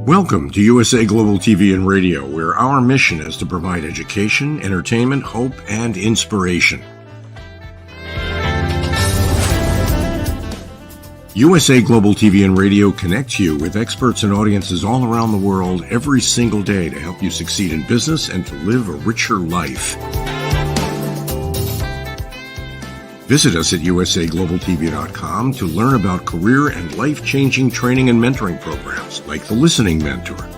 Welcome to USA Global TV and Radio, where our mission is to provide education, entertainment, hope, and inspiration. USA Global TV and Radio connects you with experts and audiences all around the world every single day to help you succeed in business and to live a richer life. Visit us at usaglobaltv.com to learn about career and life-changing training and mentoring programs like the Listening Mentor.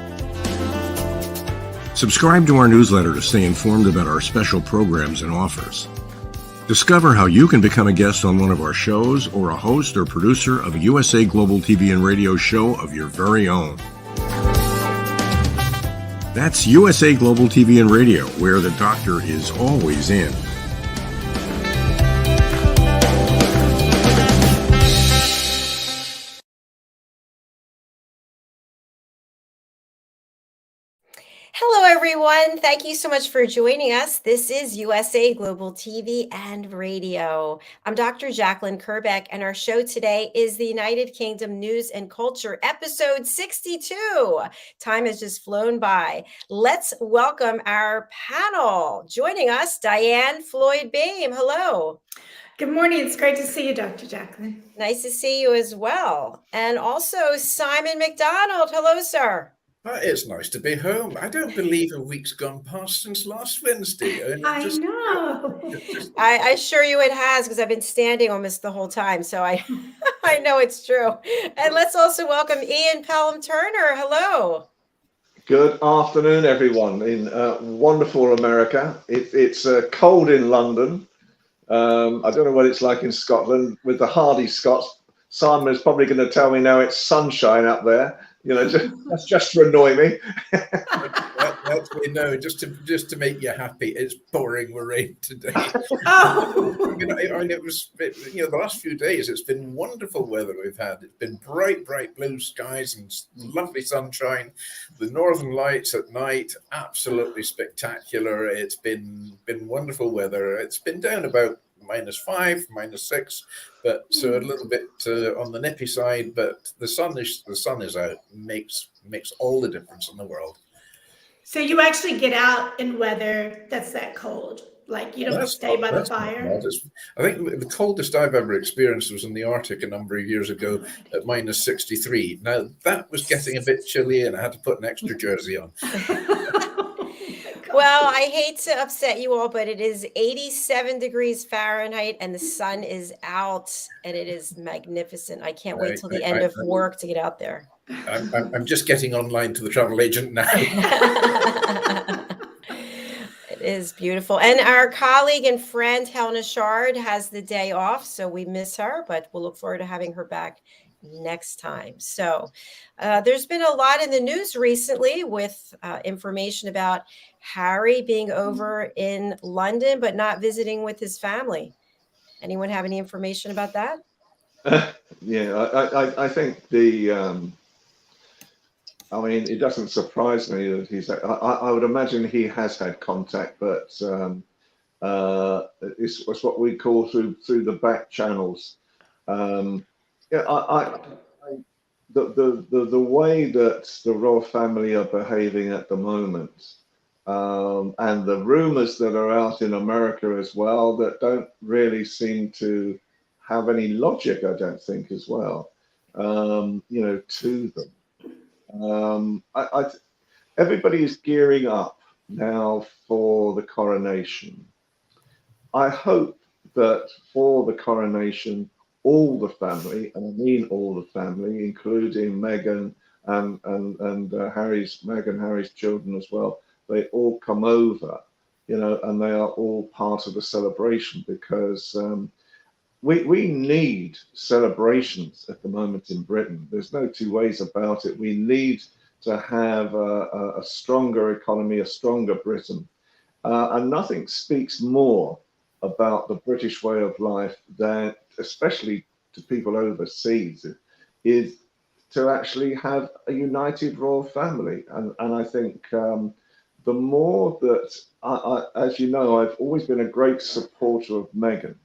Subscribe to our newsletter to stay informed about our special programs and offers. Discover how you can become a guest on one of our shows or a host or producer of a USA Global TV and Radio show of your very own. That's USA Global TV and Radio, where the doctor is always in. Hello, everyone. Thank you so much for joining us. This is USA Global TV and Radio. I'm Dr. Jacalyn Kerbeck, and our show today is the United Kingdom News and Culture, episode 62. Time has just flown by. Let's welcome our panel. Joining us, DIANN, FLOYD, BOEHM. Hello. Good morning. It's great to see you, Dr. Jacalyn. Nice to see you as well. And also Simon MacDonald. Hello, sir. It's nice to be home. I don't believe a week's gone past since last Wednesday. I know. I assure you it has, because I've been standing almost the whole time. So I know it's true. And let's also welcome Ian Pelham Turner. Hello. Good afternoon, everyone in wonderful America. It's cold in London. I don't know what it's like in Scotland with the hardy Scots. Simon is probably going to tell me now it's sunshine up there. You know, that's just to annoy me. That's we know. Just to make you happy, it's pouring with rain today. Oh. It was the last few days. It's been wonderful weather we've had. It's been bright blue skies and lovely sunshine. The northern lights at night, absolutely spectacular. It's been wonderful weather. It's been down about -5, -6, but so a little bit on the nippy side. But the sun is out. Makes all the difference in the world. So you actually get out in weather that's that cold, like you don't stay by the fire. I think the coldest I've ever experienced was in the Arctic a number of years ago at -63. Now that was getting a bit chilly, and I had to put an extra jersey on. Well, I hate to upset you all, but it is 87 degrees Fahrenheit and the sun is out and it is magnificent. I can't wait till the end of work to get out there. I'm just getting online to the travel agent now. It is beautiful. And our colleague and friend, Helena Chard, has the day off, so we miss her, but we'll look forward to having her back next time. So there's been a lot in the news recently with information about Harry being over in London but not visiting with his family. Anyone have any information about that? I think it doesn't surprise me that I would imagine he has had contact, but it's what we call through the back channels. The way that the royal family are behaving at the moment, and the rumors that are out in America as well, that don't really seem to have any logic, I don't think, as well, to them. Everybody is gearing up now for the coronation. I hope that for the coronation, all the family, and I mean all the family, including Meghan and Harry's children as well, they all come over, and they are all part of the celebration, because we need celebrations at the moment in Britain. There's no two ways about it. We need to have a stronger economy, a stronger Britain, and nothing speaks more about the British way of life than, especially to people overseas, is to actually have a united royal family. And I think the more that, as you know, I've always been a great supporter of Meghan.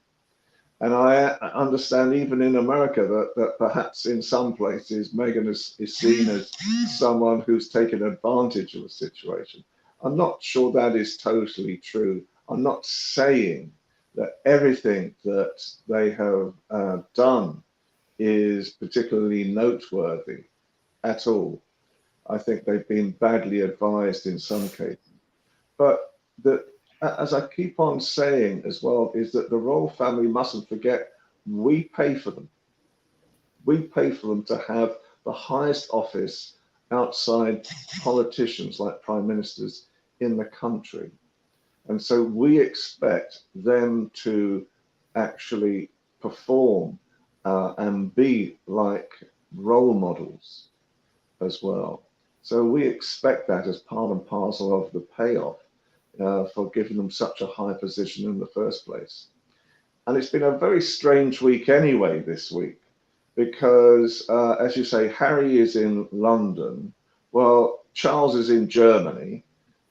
And I understand even in America that perhaps in some places Meghan is seen as someone who's taken advantage of the situation. I'm not sure that is totally true. I'm not saying that everything that they have done is particularly noteworthy at all. I think they've been badly advised in some cases. But as I keep on saying as well, is that the royal family mustn't forget we pay for them. We pay for them to have the highest office outside politicians like prime ministers in the country. And so we expect them to actually perform and be like role models as well. So we expect that as part and parcel of the payoff for giving them such a high position in the first place. And it's been a very strange week anyway this week, because as you say, Harry is in London. Well, Charles is in Germany.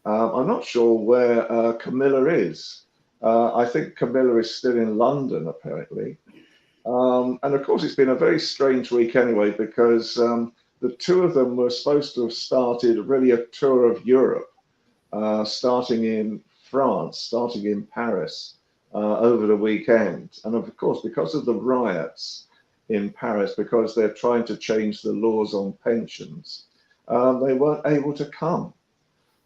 I'm not sure where Camilla is. I think Camilla is still in London, apparently. And of course, it's been a very strange week anyway, because the two of them were supposed to have started really a tour of Europe, starting in France, starting in Paris over the weekend. And of course, because of the riots in Paris, because they're trying to change the laws on pensions, they weren't able to come.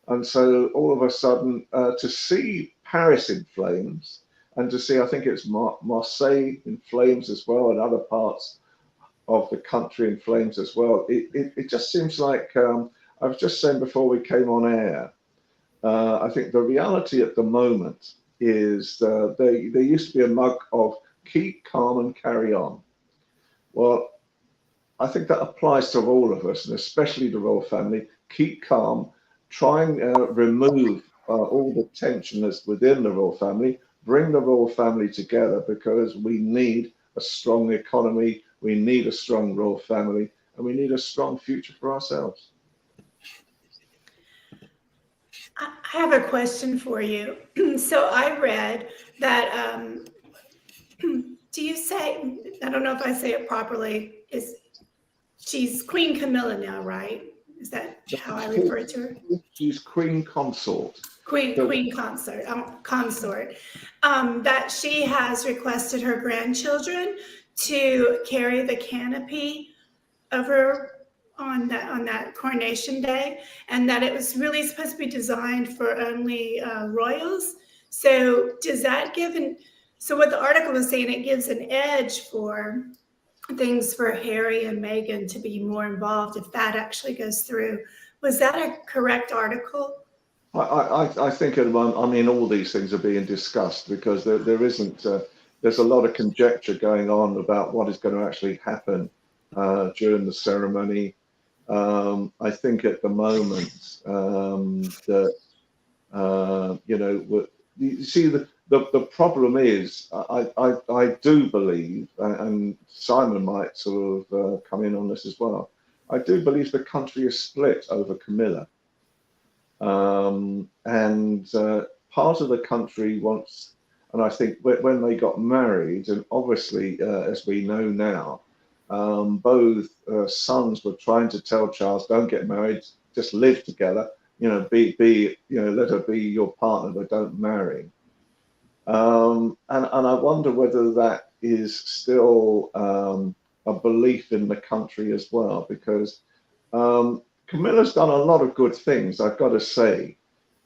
And so all of a sudden, to see Paris in flames, and to see, I think it's Marseille in flames as well, and other parts of the country in flames as well, it just seems like, I was just saying before we came on air, I think the reality at the moment is there used to be a mug of keep calm and carry on. Well, I think that applies to all of us, and especially the royal family. Keep calm, try and remove all the tension that's within the royal family, bring the royal family together, because we need a strong economy, we need a strong royal family, and we need a strong future for ourselves. I have a question for you. So I read that, do you say, I don't know if I say it properly, she's Queen Camilla now, right? Is that how I refer to her? She's Queen Consort. Queen Consort, that she has requested her grandchildren to carry the canopy over on that coronation day, and that it was really supposed to be designed for only royals. So does that so what the article was saying, it gives an edge for things for Harry and Meghan to be more involved if that actually goes through. Was that a correct article? I think at the moment, I mean, all these things are being discussed, because there isn't, there's a lot of conjecture going on about what is going to actually happen during the ceremony. I think at the moment that, you know, you see, the problem is, I do believe, and Simon might sort of come in on this as well, I do believe the country is split over Camilla. And part of the country wants, and I think when they got married, and obviously, as we know now, both sons were trying to tell Charles, don't get married, just live together, you know, you know, let her be your partner, but don't marry. And I wonder whether that is still a belief in the country as well, because Camilla's done a lot of good things, I've got to say.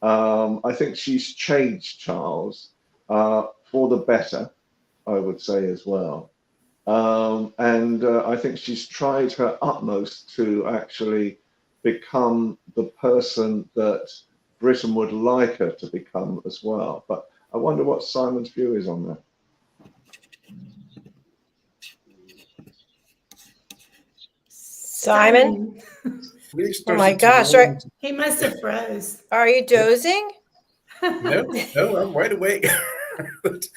I think she's changed Charles for the better, I would say as well. And I think she's tried her utmost to actually become the person that Britain would like her to become as well. But I wonder what Simon's view is on that. Simon? Oh my gosh. He must have froze. Are you dozing? No, I'm wide awake. But,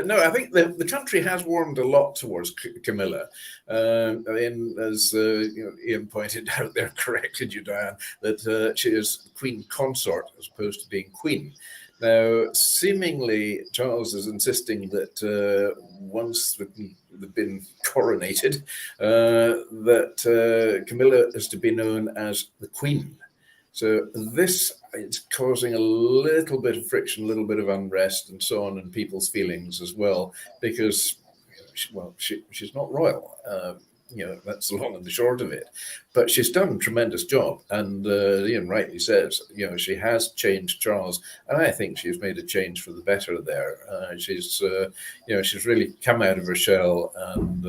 no, I think the country has warmed a lot towards Camilla. I mean, as you know, Ian pointed out there, corrected you, Diane, that she is Queen Consort as opposed to being Queen. Now, seemingly, Charles is insisting that once they've been coronated, that Camilla is to be known as the Queen. So this is causing a little bit of friction, a little bit of unrest and so on in people's feelings as well, because, well, she's not royal. That's the long and the short of it. But she's done a tremendous job. And Ian rightly says, she has changed Charles. And I think she's made a change for the better there. She's really come out of her shell and,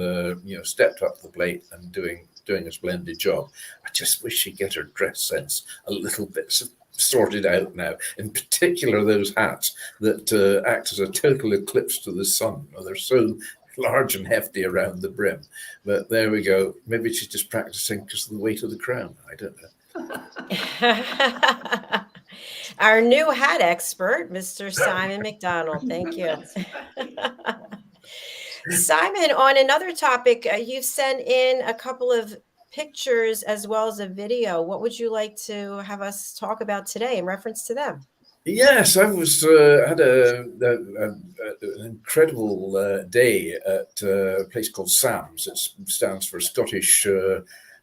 stepped up to the plate and doing a splendid job. I just wish she'd get her dress sense a little bit sorted out now. In particular, those hats that act as a total eclipse to the sun. They're so large and hefty around the brim. But there we go. Maybe she's just practicing because of the weight of the crown. I don't know. Our new hat expert, Mr. Simon MacDonald. Thank you. Simon, on another topic, you've sent in a couple of pictures as well as a video. What would you like to have us talk about today in reference to them? Yes, I had an incredible day at a place called SAMS. It stands for Scottish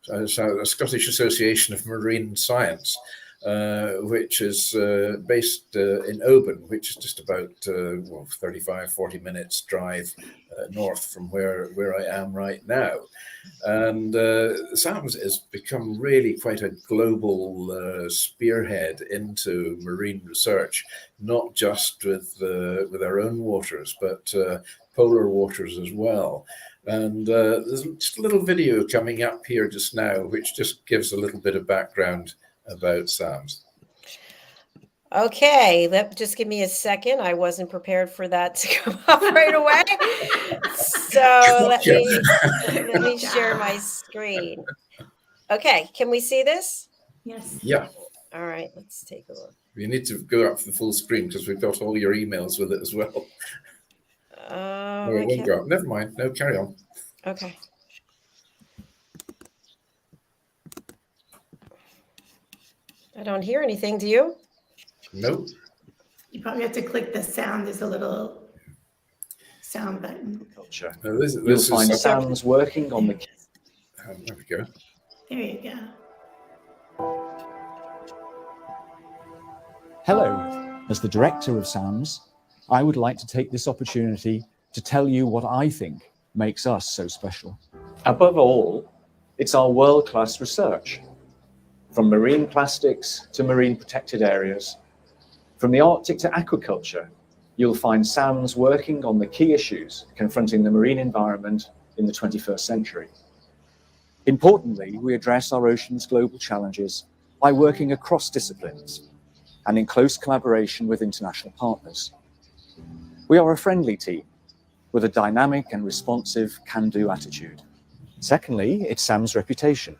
Association of Marine Science, which is based in Oban, which is just about 35-40 minutes drive north from where I am right now. And SAMS has become really quite a global spearhead into marine research, not just with our own waters, but polar waters as well. And there's just a little video coming up here just now, which just gives a little bit of background about SAMS. Okay, just give me a second. I wasn't prepared for that to come up right away. So let me share my screen. Okay, can we see this? Yes. Yeah. All right, let's take a look. You need to go up for the full screen because we've got all your emails with it as well. It won't go up. Never mind. No, carry on. Okay. I don't hear anything. Do you? Nope. You probably have to click the sound. There's a little sound button. Culture. No, this You'll find is SAMS working on the. there we go. There you go. Hello. As the director of SAMS, I would like to take this opportunity to tell you what I think makes us so special. Above all, it's our world-class research. From marine plastics to marine protected areas, from the Arctic to aquaculture, you'll find SAMS working on the key issues confronting the marine environment in the 21st century. Importantly, we address our ocean's global challenges by working across disciplines and in close collaboration with international partners. We are a friendly team with a dynamic and responsive can-do attitude. Secondly, it's SAM's reputation,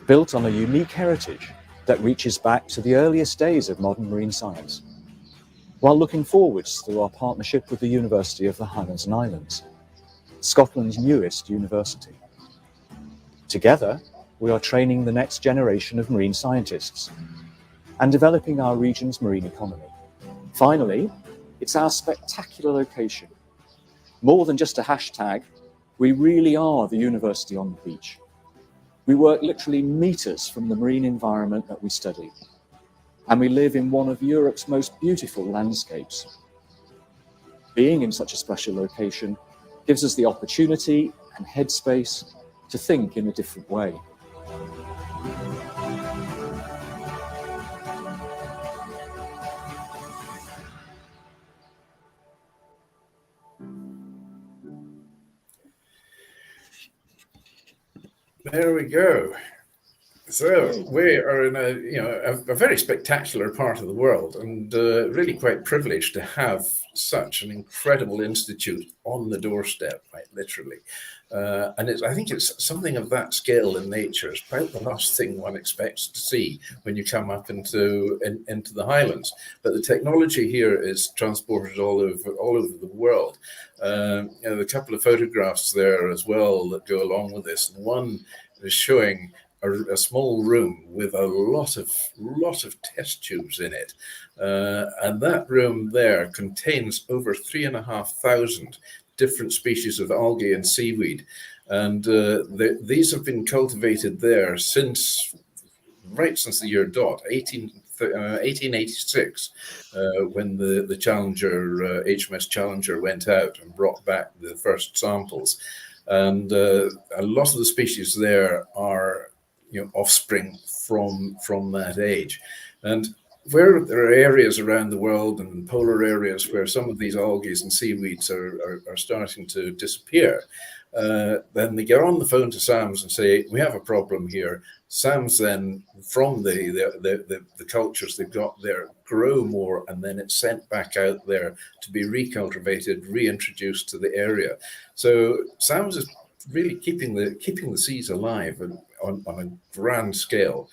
built on a unique heritage that reaches back to the earliest days of modern marine science, while looking forwards through our partnership with the University of the Highlands and Islands, Scotland's newest university. Together, we are training the next generation of marine scientists and developing our region's marine economy. Finally, it's our spectacular location. More than just a hashtag, we really are the university on the beach. We work literally meters from the marine environment that we study, and we live in one of Europe's most beautiful landscapes. Being in such a special location gives us the opportunity and headspace to think in a different way. There we go. So we are in a very spectacular part of the world, and really quite privileged to have such an incredible institute on the doorstep, right, literally. And I think it's something of that scale in nature. It's about the last thing one expects to see when you come up into the Highlands. But the technology here is transported all over the world. A couple of photographs there as well that go along with this. One is showing a small room with a lot of test tubes in it, and that room there contains over 3,500 different species of algae and seaweed, and these have been cultivated there since the year dot 1886, when the Challenger HMS Challenger went out and brought back the first samples, and a lot of the species there are offspring from that age. And where there are areas around the world and polar areas where some of these algae and seaweeds are starting to disappear, then they get on the phone to SAMS and say, we have a problem here. SAMS then, from the cultures they've got there, grow more, and then it's sent back out there to be recultivated, reintroduced to the area. So SAMS is really keeping the seas alive on a grand scale.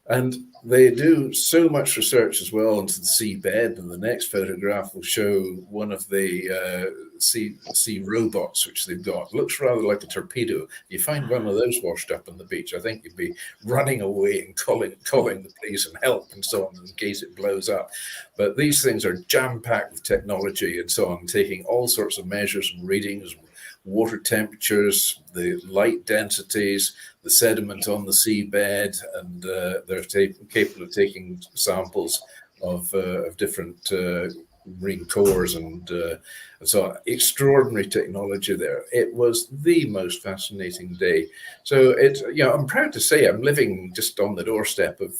And they do so much research as well into the seabed, and the next photograph will show one of the sea robots which they've got. It looks rather like a torpedo. You find one of those washed up on the beach, I think you'd be running away and calling the police and help and so on in case it blows up. But these things are jam-packed with technology and so on, taking all sorts of measures and readings, water temperatures, the light densities, the sediment on the seabed, and they're capable of taking samples of different marine cores and so extraordinary technology there. It was the most fascinating day. So I'm proud to say I'm living just on the doorstep of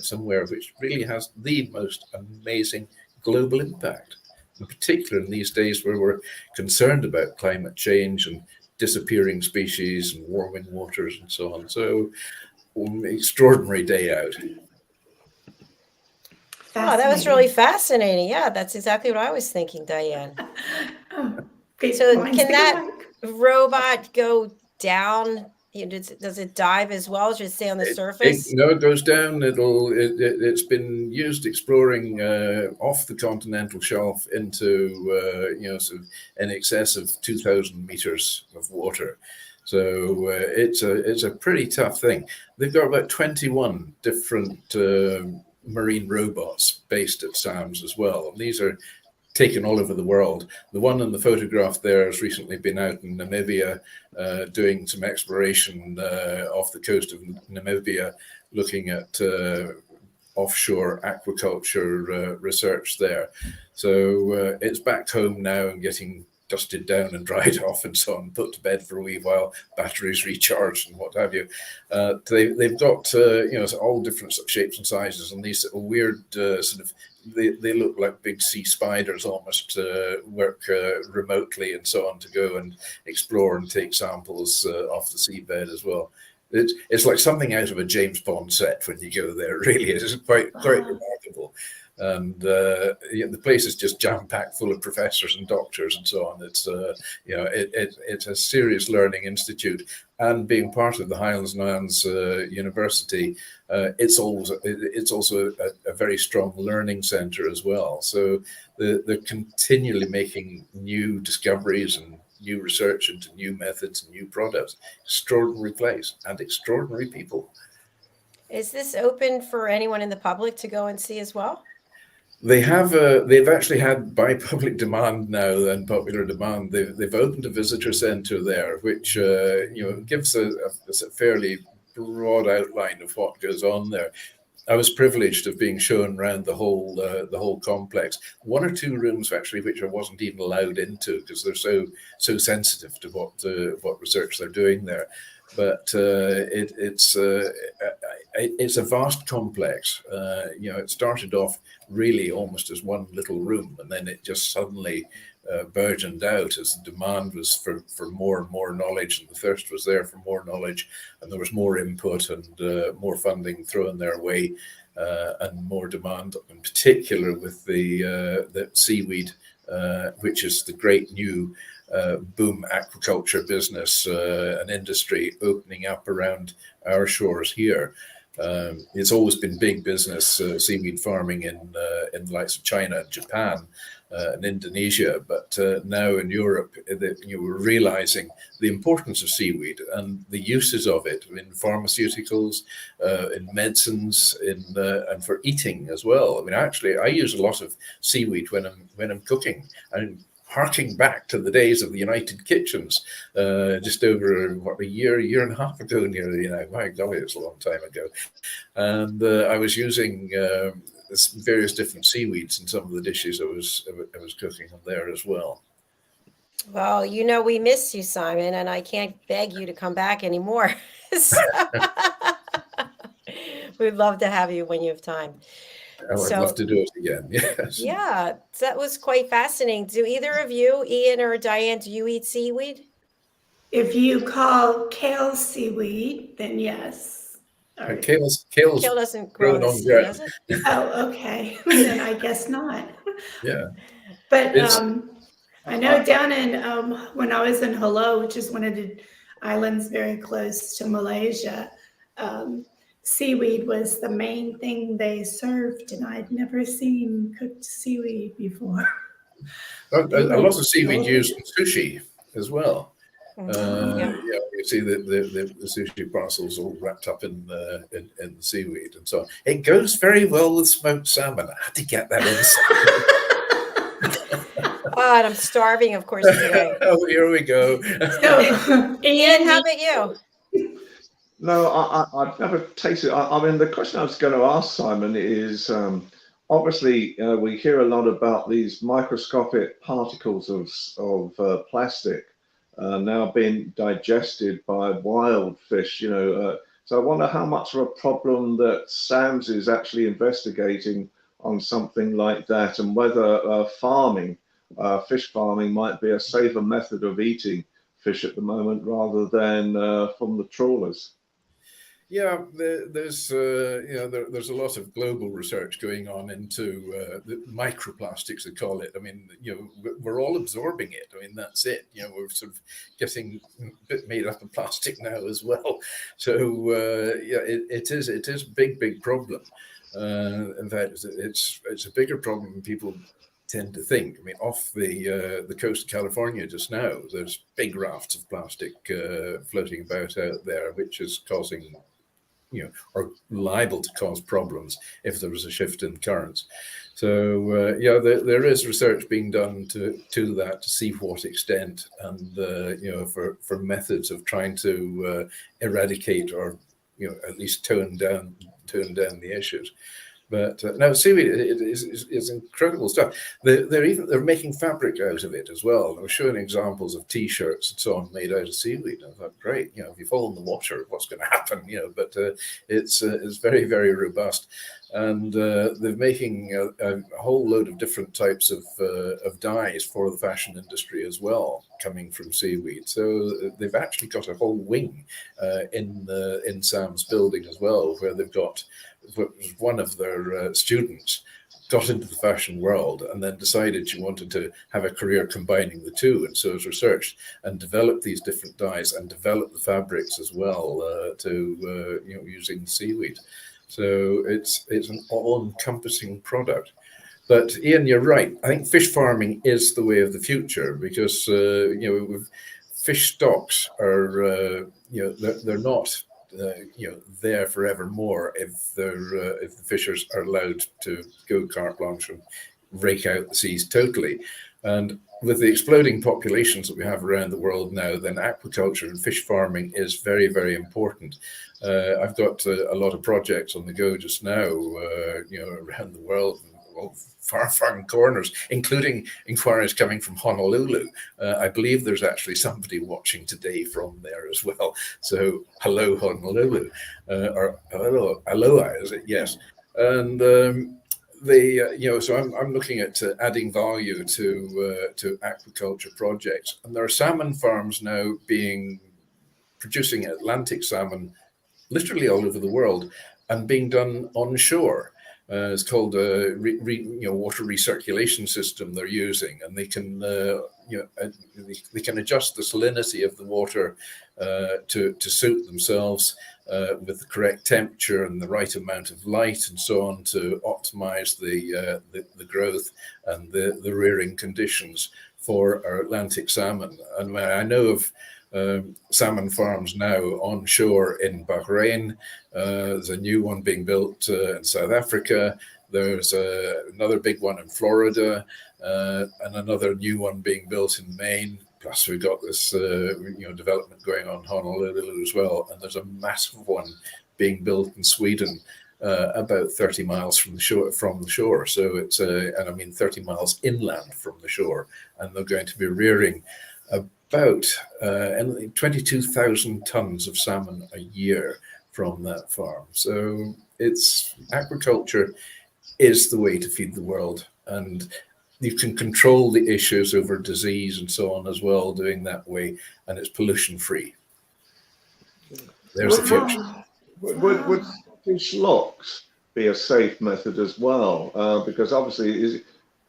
somewhere which really has the most amazing global impact, in particular in these days where we're concerned about climate change and disappearing species and warming waters and so on. So extraordinary day out. Oh, that was really fascinating. Yeah, that's exactly what I was thinking, Diane. So can that robot go down? Does it dive as well, or just stay on the surface? No, it goes down. It's been used exploring off the continental shelf into sort of in excess of 2,000 meters of water. So it's a pretty tough thing. They've got about 21 different marine robots based at SAMS as well. And these are taken all over the world. The one in the photograph there has recently been out in Namibia doing some exploration off the coast of Namibia, looking at offshore aquaculture research there. So it's back home now and getting dusted down and dried off and so on, put to bed for a wee while, batteries recharged and what have you. They've got all different shapes and sizes, and these weird sort of, they look like big sea spiders almost, work remotely and so on to go and explore and take samples off the seabed as well. It's like something out of a James Bond set when you go there. It really is. It's quite remarkable. And the place is just jam-packed full of professors and doctors and so on. It's it's a serious learning institute, and being part of the Highlands and Islands University, it's also a very strong learning centre as well. So they're continually making new discoveries and new research into new methods and new products. Extraordinary place and extraordinary people. Is this open for anyone in the public to go and see as well? They have. They've actually had, by public demand now and popular demand, they've opened a visitor centre there, which gives a fairly broad outline of what goes on there. I was privileged of being shown around the whole complex. One or two rooms actually, which I wasn't even allowed into because they're so sensitive to what research they're doing there. But it's a vast complex. It started off really almost as one little room, and then it just suddenly burgeoned out as the demand was for more and more knowledge, and the thirst was there for more knowledge, and there was more input and more funding thrown their way, and more demand, in particular with the seaweed, which is the great new boom aquaculture business and industry opening up around our shores here. It's always been big business, seaweed farming in the likes of China and Japan and Indonesia, but now in Europe, we're realizing the importance of seaweed and the uses of it in pharmaceuticals, in medicines, and for eating as well. I mean, actually, I use a lot of seaweed when I'm cooking. And harking back to the days of the United Kitchens, just over a year and a half ago nearly. My golly, it's a long time ago. And I was using various different seaweeds in some of the dishes I was cooking on there as well. Well, we miss you, Simon, and I can't beg you to come back anymore. We'd love to have you when you have time. I'd love to do it again. Yes. Yeah, that was quite fascinating. Do either of you, Ian or Diane, do you eat seaweed? If you call kale seaweed, then yes. Kale doesn't grow in the sea, does it? Oh, okay. Then I guess not. Yeah. But I know down in, when I was in Hilo, which is one of the islands very close to Malaysia, seaweed was the main thing they served, and I'd never seen cooked seaweed before. A lot of seaweed used in sushi as well. Yeah. You see the sushi parcels all wrapped up in the seaweed and so on. It goes very well with smoked salmon. I had to get that in. God, I'm starving, of course, today. Oh, here we go. So, Ian, how about you? No, I've never tasted. I mean, the question I was going to ask Simon is, obviously, we hear a lot about these microscopic particles of plastic now being digested by wild fish. So I wonder how much of a problem that SAMS is actually investigating on something like that, and whether fish farming might be a safer method of eating fish at the moment rather than from the trawlers. Yeah, there's a lot of global research going on into the microplastics, they call it. I mean, we're all absorbing it. I mean, that's it. We're sort of getting a bit made up of plastic now as well. So it is a big problem. In fact, it's a bigger problem than people tend to think. I mean, off the coast of California just now, there's big rafts of plastic floating about out there, which is causing, are liable to cause problems if there was a shift in currents. So there is research being done to that, to see what extent, and for methods of trying to eradicate or at least tone down the issues. But no, seaweed is incredible stuff. They're making fabric out of it as well. They were showing examples of T-shirts and so on made out of seaweed. I thought, great, if you fall in the water, what's going to happen? But it's very, very robust, and they're making a whole load of different types of dyes for the fashion industry as well, coming from seaweed. So they've actually got a whole wing in Sam's building as well, where they've got one of their students got into the fashion world and then decided she wanted to have a career combining the two, and so has researched and developed these different dyes and developed the fabrics as well using seaweed. So it's an all-encompassing product. But Ian, you're right. I think fish farming is the way of the future, because fish stocks are they're not there forevermore if the fishers are allowed to go carte blanche and rake out the seas totally. And with the exploding populations that we have around the world now, then aquaculture and fish farming is very, very important. I've got a lot of projects on the go just now, around the world, far corners, including inquiries coming from Honolulu. I believe there's actually somebody watching today from there as well. So hello, Honolulu, or hello, aloha, is it? Yes. And so I'm looking at adding value to aquaculture projects, and there are salmon farms now producing Atlantic salmon literally all over the world and being done onshore. It's called a water recirculation system they're using, and they can they can adjust the salinity of the water to suit themselves with the correct temperature and the right amount of light and so on to optimize the growth and the rearing conditions for our Atlantic salmon. And I know of salmon farms now onshore in Bahrain. There's a new one being built in South Africa. There's another big one in Florida, and another new one being built in Maine. Plus, we've got this development going on in Honolulu as well, and there's a massive one being built in Sweden, about 30 miles from the shore. So it's and I mean 30 miles inland from the shore, and they're going to be rearing about 22,000 tons of salmon a year from that farm. So it's agriculture is the way to feed the world, and you can control the issues over disease and so on as well doing that way, and it's pollution free. There's the future. Would fish locks be a safe method as well? Because obviously,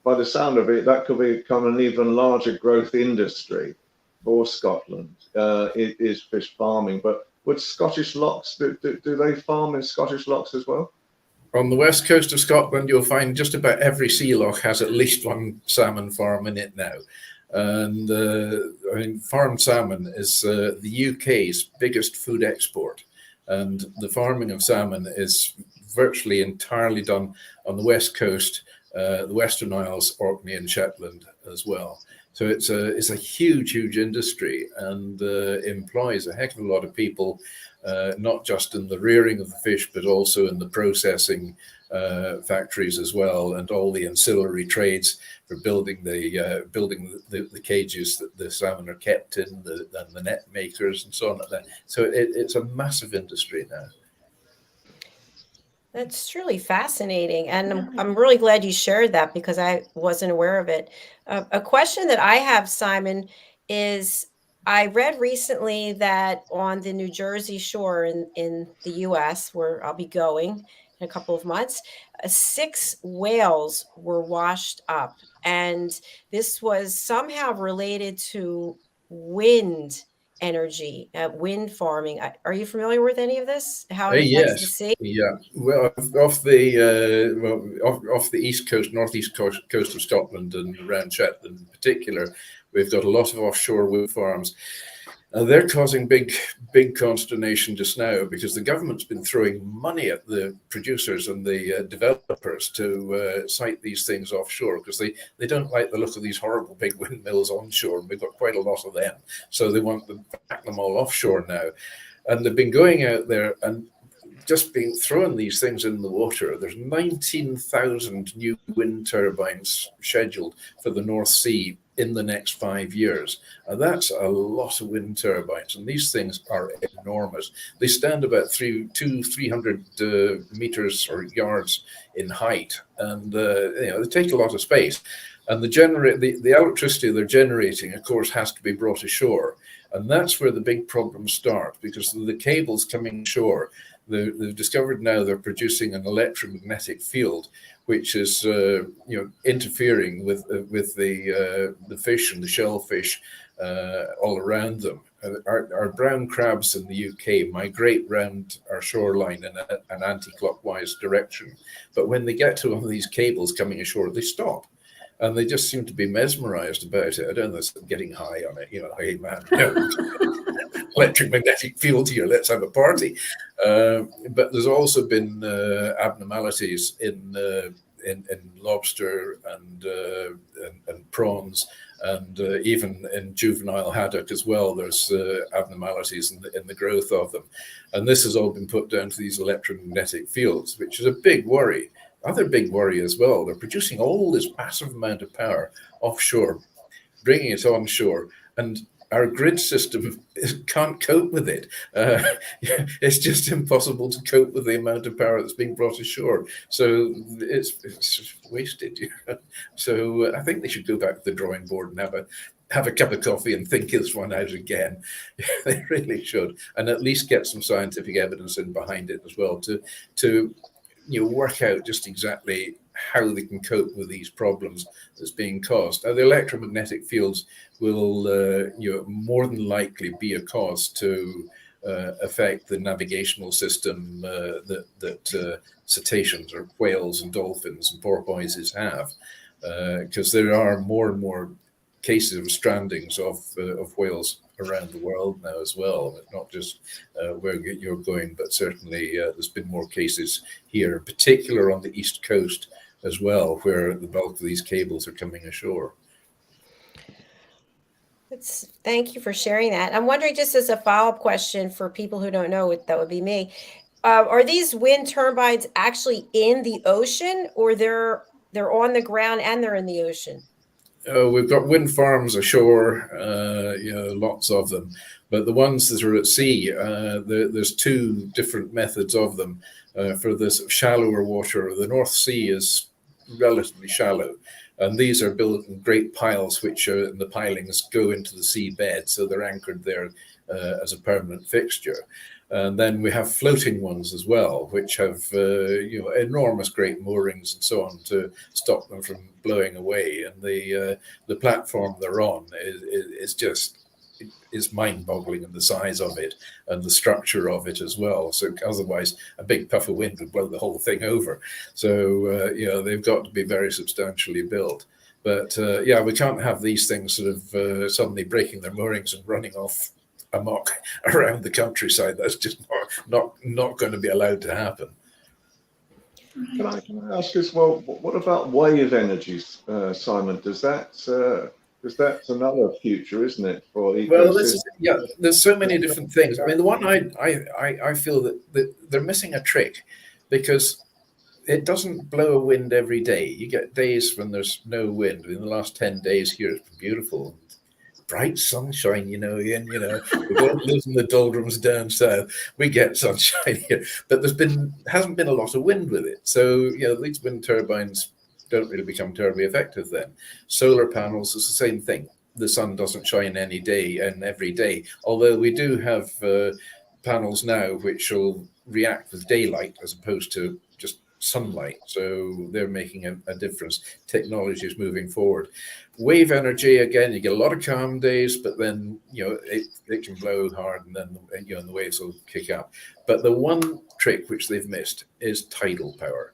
by the sound of it, that could become an even larger growth industry for Scotland. It is fish farming, but would Scottish locks, do they farm in Scottish locks as well? On the west coast of Scotland, you'll find just about every sea loch has at least one salmon farm in it now. And I mean, farmed salmon is the UK's biggest food export. And the farming of salmon is virtually entirely done on the west coast, the Western Isles, Orkney and Shetland as well. So it's a huge industry, and employs a heck of a lot of people, not just in the rearing of the fish, but also in the processing factories as well, and all the ancillary trades for building the cages that the salmon are kept in, and the net makers and so on like that. So it's a massive industry now. That's truly fascinating. And I'm really glad you shared that because I wasn't aware of it. A question that I have, Simon, is I read recently that on the New Jersey shore in the US, where I'll be going in a couple of months, 6 whales were washed up. And this was somehow related to wind energy, wind farming. Are you familiar with any of this? How it affects the sea? Yeah. Well, off the east coast, northeast coast of Scotland and around Shetland in particular, we've got a lot of offshore wind farms. They're causing big consternation just now because the government's been throwing money at the producers and the developers to site these things offshore because they don't like the look of these horrible big windmills onshore, and we've got quite a lot of them. So they want to back them all offshore now. And they've been going out there and just been throwing these things in the water. There's 19,000 new wind turbines scheduled for the North Sea in the next 5 years. That's a lot of wind turbines, and these things are enormous. They stand about 300 meters or yards in height, and they take a lot of space. And the electricity they're generating, of course, has to be brought ashore, and that's where the big problems start because the cables coming ashore. They've discovered now they're producing an electromagnetic field, which is interfering with the fish and the shellfish all around them. Our brown crabs in the UK migrate round our shoreline in an anti-clockwise direction, but when they get to one of these cables coming ashore, they stop. And they just seem to be mesmerized about it. I don't know, it's getting high on it. Hey man, electric magnetic field here, let's have a party. But there's also been abnormalities in lobster and prawns, and even in juvenile haddock as well. There's abnormalities in the growth of them. And this has all been put down to these electromagnetic fields, which is a big worry. Other big worry as well, they're producing all this massive amount of power offshore, bringing it onshore, and our grid system can't cope with it. It's just impossible to cope with the amount of power that's being brought ashore. So it's just wasted. So I think they should go back to the drawing board and have a cup of coffee and think this one out again. They really should, and at least get some scientific evidence in behind it as well to work out just exactly how they can cope with these problems that's being caused. Now, the electromagnetic fields will more than likely be a cause to affect the navigational system that cetaceans or whales and dolphins and porpoises have, because there are more and more cases of strandings of whales around the world now as well. Not just where you're going, but certainly there's been more cases here, in particular on the east coast as well, where the bulk of these cables are coming ashore. Thank you for sharing that. I'm wondering, just as a follow-up question for people who don't know, that would be me. Are these wind turbines actually in the ocean, or they're on the ground and they're in the ocean? We've got wind farms ashore, lots of them, but the ones that are at sea, there's two different methods of them. For this shallower water, the North Sea is relatively shallow, and these are built in great piles, which are, the pilings go into the seabed, so they're anchored there as a permanent fixture. And then we have floating ones as well, which have enormous great moorings and so on to stop them from blowing away. And the platform they're on is mind-boggling in the size of it and the structure of it as well. So otherwise, a big puff of wind would blow the whole thing over. So they've got to be very substantially built. But we can't have these things sort of suddenly breaking their moorings and running off amok around the countryside. That's just not going to be allowed to happen. Can I ask as well, what about wave energy, Simon? That's another future, isn't it, for ecosystems? Well, there's so many different things. I mean, the one I feel that they're missing a trick, because it doesn't blow a wind every day. You get days when there's no wind. In the last 10 days here, it's been beautiful. Bright sunshine, Ian, we don't live in the doldrums down south. We get sunshine here, but hasn't been a lot of wind with it. So, these wind turbines don't really become terribly effective then. Solar panels is the same thing. The sun doesn't shine any day and every day, although we do have panels now which will react with daylight as opposed to just sunlight. So they're making a difference. Technology is moving forward. Wave energy, again, you get a lot of calm days, but then it can blow hard, and then the waves will kick up. But the one trick which they've missed is tidal power.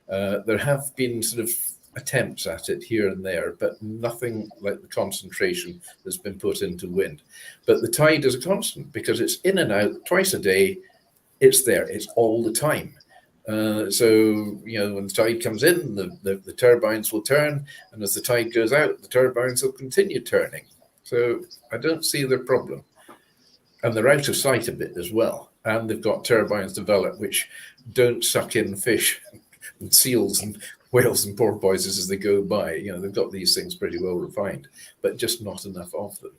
There have been sort of attempts at it here and there, but nothing like the concentration that's been put into wind. But the tide is a constant, because it's in and out twice a day. It's there. It's all the time. So when the tide comes in, the turbines will turn, and as the tide goes out, the turbines will continue turning. So I don't see the problem. And they're out of sight a bit as well. And they've got turbines developed which don't suck in fish and seals and whales and porpoises as they go by. They've got these things pretty well refined, but just not enough of them.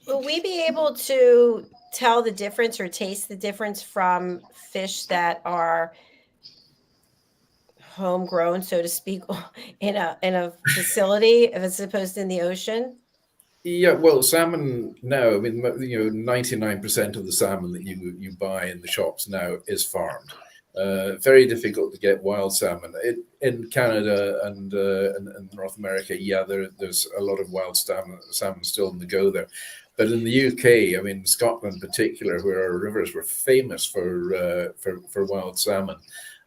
Will we be able to tell the difference or taste the difference from fish that are homegrown, so to speak, in a facility as opposed to in the ocean? Yeah, well, salmon now, I mean, 99% of the salmon that you buy in the shops now is farmed. Very difficult to get wild salmon. In Canada and North America, there's a lot of wild salmon still on the go there. But in the UK, I mean, Scotland in particular, where our rivers were famous for wild salmon,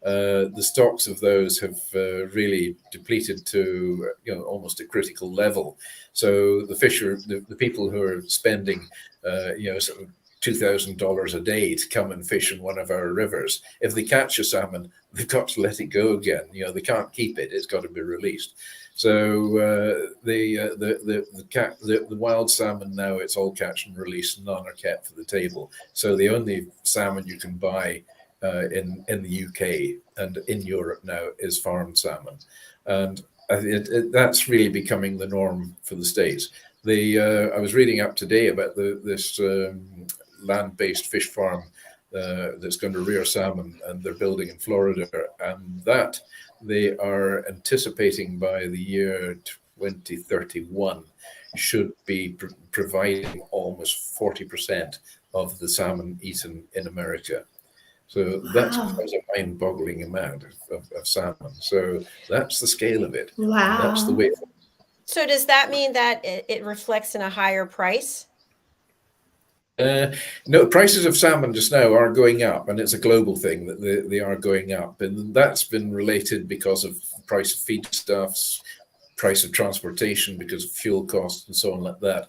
the stocks of those have really depleted to almost a critical level. So the people who are spending sort of $2,000 a day to come and fish in one of our rivers, if they catch a salmon, they've got to let it go again. They can't keep it; it's got to be released. So the wild salmon now, it's all catch and release, none are kept for the table. So the only salmon you can buy in the UK and in Europe now is farmed salmon, and that's really becoming the norm for the States. I was reading up today about this land-based fish farm that's going to rear salmon, and they're building in Florida, and that they are anticipating by the year 2031 should be providing almost 40% of the salmon eaten in America. So that's quite a mind-boggling amount of salmon. So that's the scale of it. Wow. That's the way. So does that mean that it reflects in a higher price? No, prices of salmon just now are going up, and it's a global thing that they are going up, and that's been related because of price of feedstuffs, price of transportation because of fuel costs and so on like that,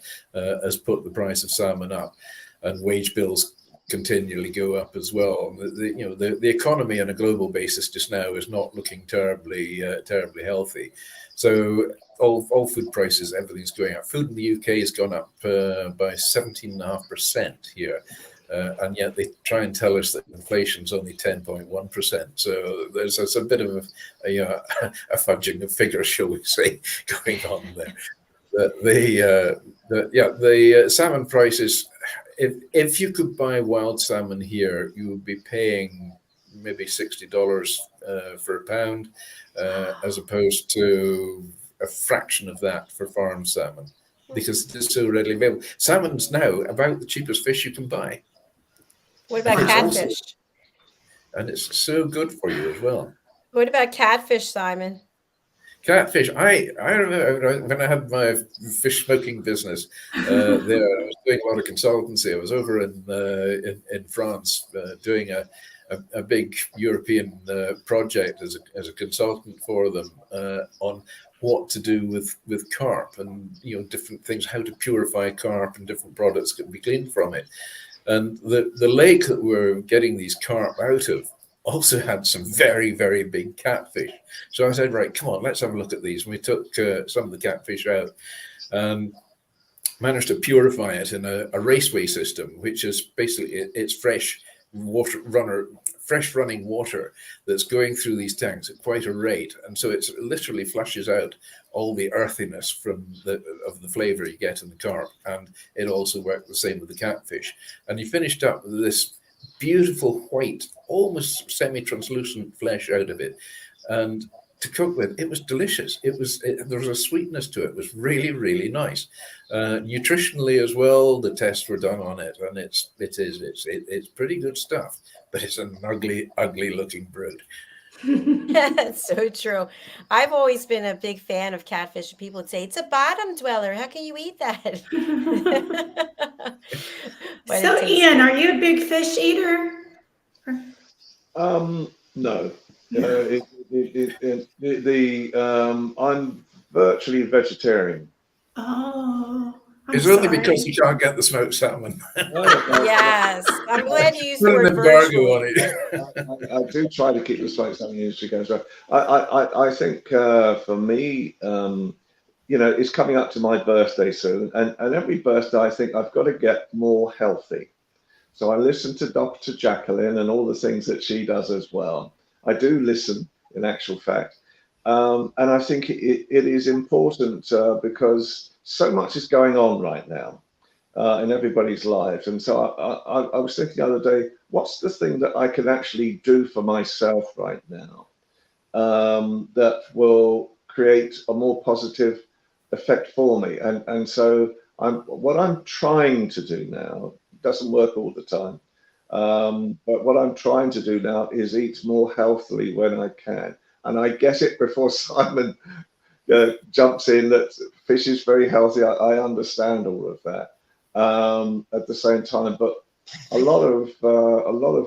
has put the price of salmon up, and wage bills continually go up as well. The economy on a global basis just now is not looking terribly healthy. So all food prices, everything's going up. Food in the UK has gone up by 17.5% here. And yet they try and tell us that inflation's only 10.1%. So there's a bit of a fudging of figures, shall we say, going on there. The salmon prices, if you could buy wild salmon here, you would be paying maybe $60 for a pound, as opposed to a fraction of that for farm salmon, because it's so readily available. Salmon's now about the cheapest fish you can buy. What about catfish? And it's so good for you as well. What about catfish, Simon? Catfish. I remember when I had my fish smoking business there, I was doing a lot of consultancy. I was over in France doing a big European project as a consultant for them on what to do with carp, and different things, how to purify carp, and different products can be cleaned from it. And the lake that we're getting these carp out of also had some very, very big catfish. So I said, right, come on, let's have a look at these. And we took some of the catfish out and managed to purify it in a raceway system, which is basically it's fresh running water that's going through these tanks at quite a rate, and so it literally flushes out all the earthiness from the flavor you get in the carp, and it also worked the same with the catfish. And you finished up with this beautiful white, almost semi-translucent flesh out of it, and to cook with, it was delicious. There was a sweetness to it. It was really, really nice. Nutritionally as well, the tests were done on it, and it's pretty good stuff. But it's an ugly, ugly looking brood. That's so true. I've always been a big fan of catfish. People would say it's a bottom dweller. How can you eat that? So, Ian, are you a big fish eater? No. I'm virtually vegetarian. Oh, it's only because you can't get the smoked salmon. Yes, I'm glad you used the word embargo on it. I do try to keep the smoked salmon industry going. So I think for me, it's coming up to my birthday soon, and every birthday I think I've got to get more healthy. So I listen to Dr. Jacalyn and all the things that she does as well. I do listen, in actual fact, and I think it is important because so much is going on right now in everybody's lives. And so I was thinking the other day, what's the thing that I can actually do for myself right now that will create a more positive effect for me? And so what I'm trying to do now, doesn't work all the time, but what I'm trying to do now is eat more healthily when I can. And I get it before Simon jumps in that fish is very healthy. I understand all of that at the same time, but a lot of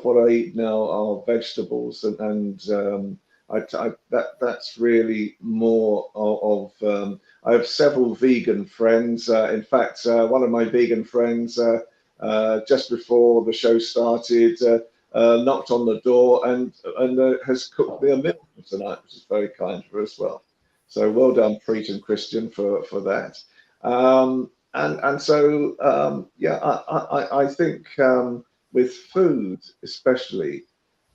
what I eat now are vegetables, and that's really more of I have several vegan friends. In fact, one of my vegan friends just before the show started knocked on the door and has cooked me a meal tonight, which is very kind of her as well. So well done, Preet and Christian, for that. And so I think with food especially,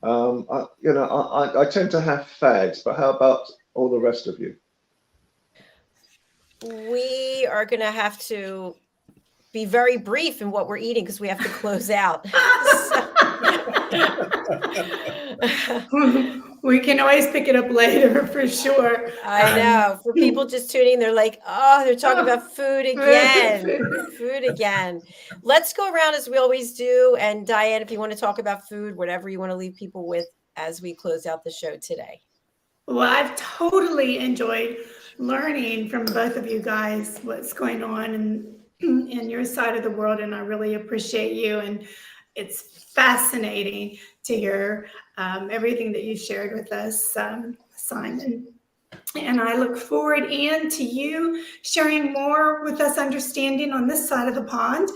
I tend to have fads. But how about all the rest of you? We are going to have to be very brief in what we're eating because we have to close out. We can always pick it up later for sure. I know. For people just tuning, they're like, oh, they're talking about food again. Food again. Let's go around as we always do. And Diane, if you want to talk about food, whatever you want to leave people with as we close out the show today. Well, I've totally enjoyed learning from both of you guys what's going on in your side of the world, and I really appreciate you. And it's fascinating to hear everything that you shared with us, Simon. And I look forward, Ian, to you sharing more with us, understanding on this side of the pond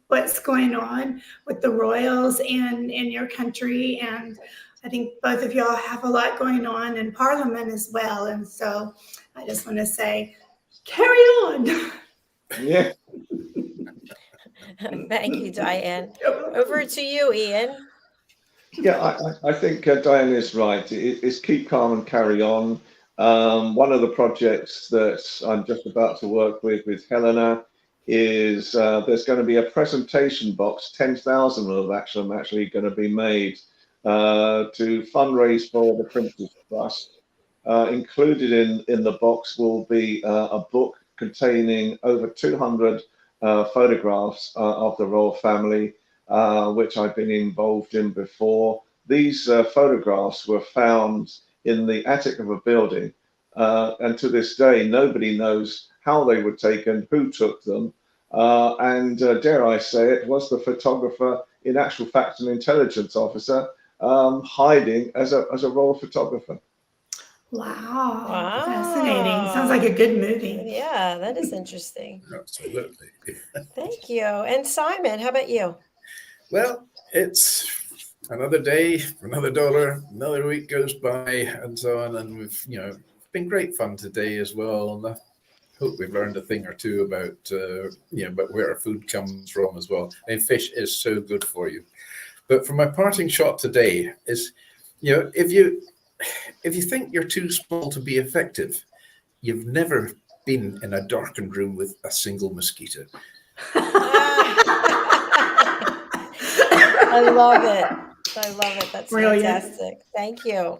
what's going on with the royals and in your country. And I think both of y'all have a lot going on in Parliament as well. And so I just want to say, carry on. Yeah. Thank you, Diane. Over to you, Ian. Yeah, I think Diane is right. It's keep calm and carry on. One of the projects that I'm just about to work with Helena is there's going to be a presentation box, 10,000 of them actually going to be made to fundraise for the Prince's Trust. Included in the box will be a book containing over 200 photographs of the royal family, which I've been involved in before. These photographs were found in the attic of a building, and to this day, nobody knows how they were taken, who took them, and dare I say it, was the photographer in actual fact an intelligence officer hiding as a royal photographer. Wow. Fascinating. Sounds like a good movie. Yeah, that is interesting. Absolutely. Thank you. And Simon, how about you? Well, it's another day, another dollar, another week goes by, and so on. And we've, been great fun today as well. And I hope we've learned a thing or two about, about where our food comes from as well. And fish is so good for you. But for my parting shot today is, if you think you're too small to be effective, you've never been in a darkened room with a single mosquito. I love it. That's Brilliant. fantastic. Thank you.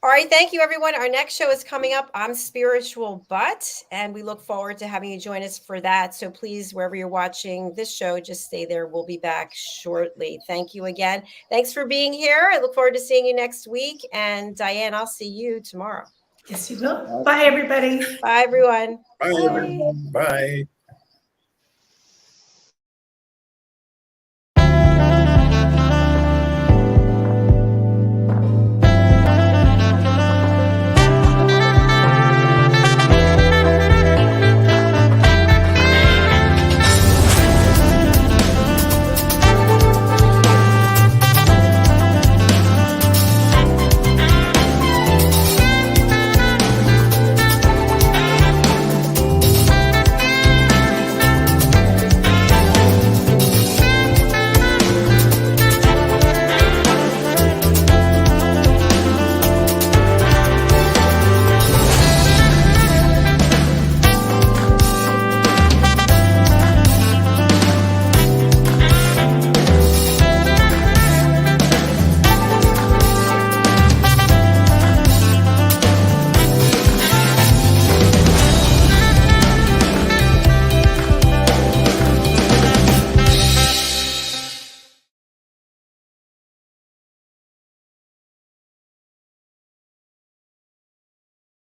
All right. Thank you, everyone. Our next show is coming up. I'm Spiritual Butt, and we look forward to having you join us for that. So please, wherever you're watching this show, just stay there. We'll be back shortly. Thank you again. Thanks for being here. I look forward to seeing you next week. And Diane, I'll see you tomorrow. Yes, you will. Bye, everybody. Bye, everyone. Bye, everyone. Bye.